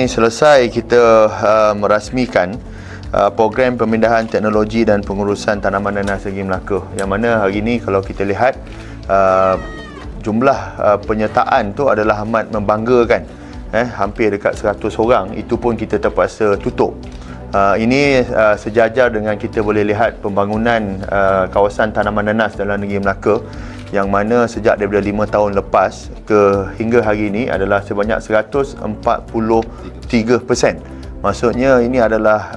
ini selesai kita merasmikan program pemindahan teknologi dan pengurusan tanaman nanas Negeri Melaka, yang mana hari ini kalau kita lihat jumlah penyertaan tu adalah amat membanggakan. Hampir dekat 100 orang, itu pun kita terpaksa tutup. Ini sejajar dengan kita boleh lihat pembangunan kawasan tanaman nanas dalam Negeri Melaka, yang mana sejak daripada 5 tahun lepas hingga hari ini adalah sebanyak 143%. Maksudnya ini adalah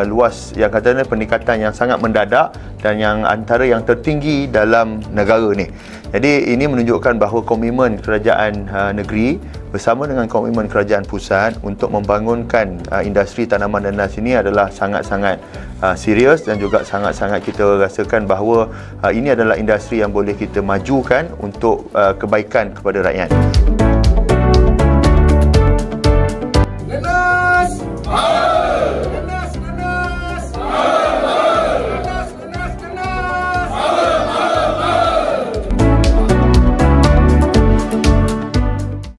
luas yang katanya peningkatan yang sangat mendadak dan yang antara yang tertinggi dalam negara ni. Jadi ini menunjukkan bahawa komitmen kerajaan negeri bersama dengan komitmen kerajaan pusat untuk membangunkan industri tanaman nanas ini adalah sangat-sangat serius, dan juga sangat-sangat kita rasakan bahawa ini adalah industri yang boleh kita majukan untuk kebaikan kepada rakyat.